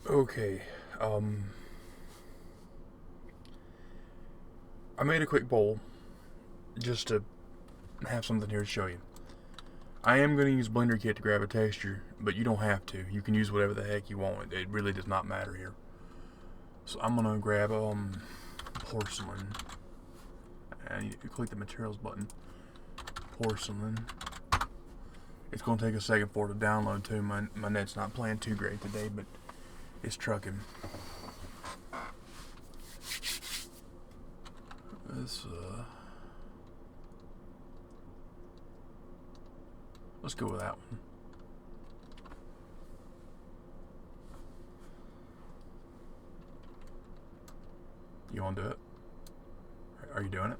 Okay, I made a quick bowl just to have something here to show you. I am going to use Blender Kit to grab a texture, but you don't have to. You can use whatever the heck you want. It really does not matter here. So I'm going to grab porcelain. I need to click the materials button. Porcelain. It's going to take a second for it to download too. My net's not playing too great today, but it's trucking. Let's go with that one. You want to do it? Are you doing it?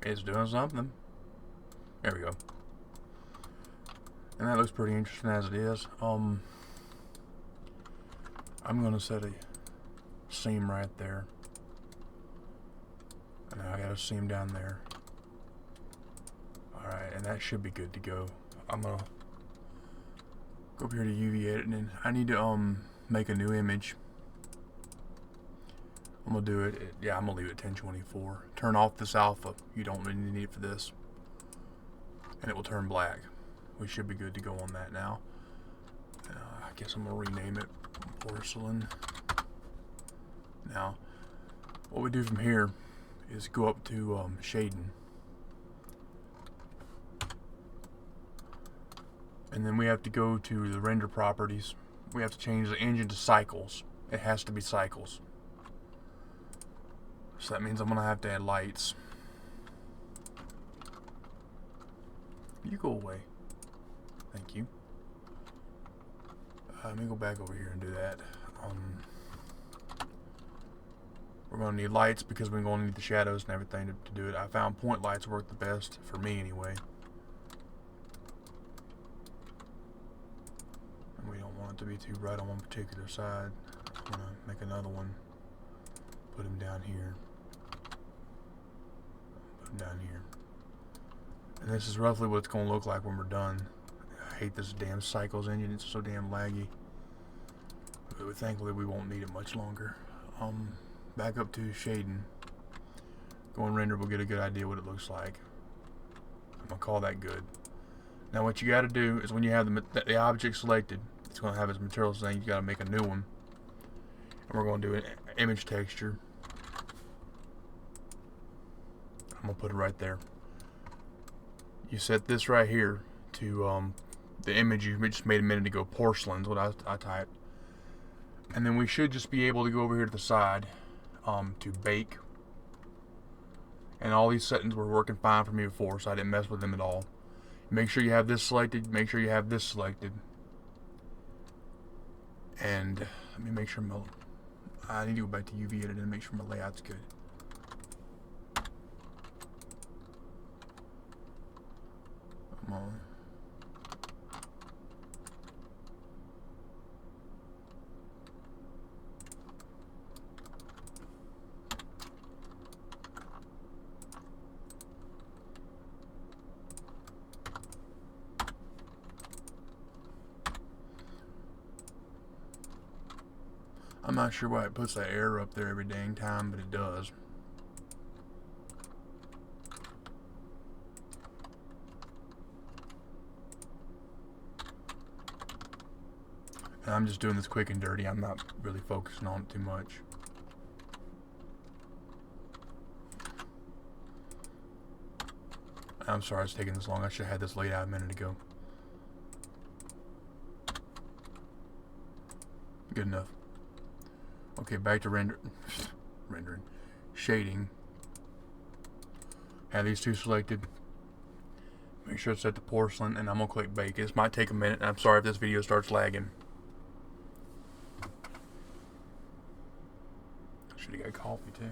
It's doing something. There we go. And that looks pretty interesting as it is. I'm gonna set a seam right there. And now I got a seam down there. Alright, and that should be good to go. I'm gonna go up here to UV edit, and then I need to make a new image. I'm gonna do it. Yeah, I'm gonna leave it at 1024. Turn off this alpha. You don't really need it for this, and it will turn black. We should be good to go on that now. I guess I'm gonna rename it porcelain. Now, what we do from here is go up to shading, and then we have to go to the render properties. We have to change the engine to cycles. It has to be cycles. So that means I'm gonna have to add lights. You go away. Thank you. Let me go back over here and do that. We're gonna need lights because we're gonna need the shadows and everything to do it. I found point lights work the best for me anyway. And we don't want it to be too bright on one particular side. I'm gonna make another one. Put him down here. Down here, and this is roughly what it's going to look like when we're done. I hate this damn cycles engine. It's so damn laggy, but thankfully we won't need it much longer. Back up to shading, go and render. We'll get a good idea what it looks like. I'm gonna call that good. Now what you got to do is when you have the object selected, it's going to have its materials thing. You got to make a new one, and we're going to do an image texture. I'm gonna put it right there. You set this right here to the image you just made a minute ago. Porcelain is what I typed, and then we should just be able to go over here to the side to bake. And all these settings were working fine for me before, so I didn't mess with them at all. Make sure you have this selected. Make sure you have this selected. And let me make sure I need to go back to UV edit and make sure my layout's good. Come on. I'm not sure why it puts that error up there every dang time, but it does. And I'm just doing this quick and dirty. I'm not really focusing on it too much. I'm sorry it's taking this long. I should have had this laid out a minute ago. Good enough. Okay, back to rendering. Shading. Have these two selected. Make sure it's set to porcelain, and I'm going to click bake. This might take a minute, and I'm sorry if this video starts lagging. Should have got coffee too.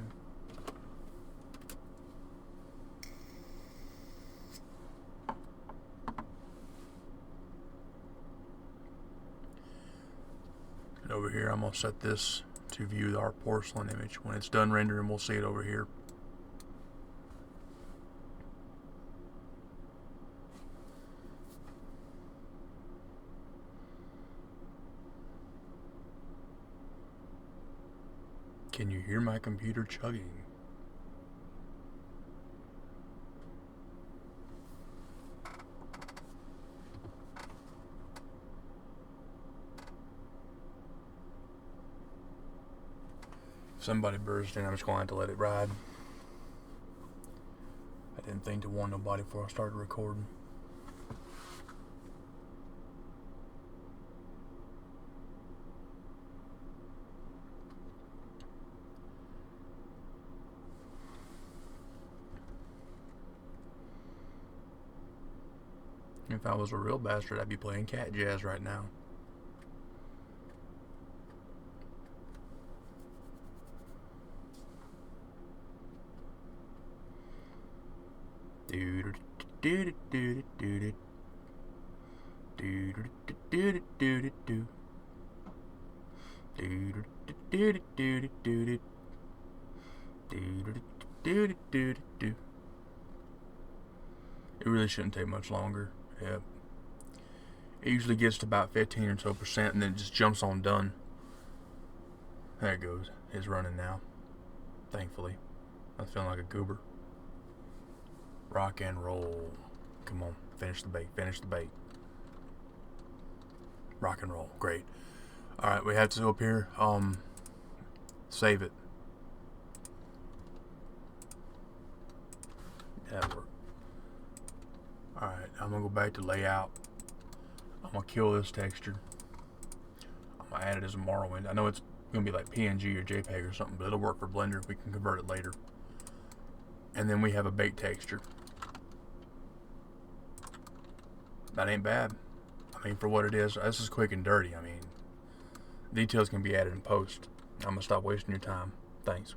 And over here, I'm going to set this to view our porcelain image. When it's done rendering, we'll see it over here. Can you hear my computer chugging? If somebody bursts in, I'm just going to have to let it ride. I didn't think to warn nobody before I started recording. If I was a real bastard, I'd be playing cat jazz right now. It really shouldn't take much longer. Yep. It usually gets to about 15 or so percent and then it just jumps on done. There it goes. It's running now. Thankfully. I'm feeling like a goober. Rock and roll. Come on. Finish the bait. Finish the bait. Rock and roll. Great. Alright, we have to go up here. Save it. That worked. Alright, I'm gonna go back to layout. I'm gonna kill this texture. I'm gonna add it as a Morrowind. I know it's gonna be like PNG or JPEG or something, but it'll work for Blender if we can convert it later. And then we have a bait texture. That ain't bad. I mean, for what it is, this is quick and dirty. I mean, details can be added in post. I'm gonna stop wasting your time. Thanks.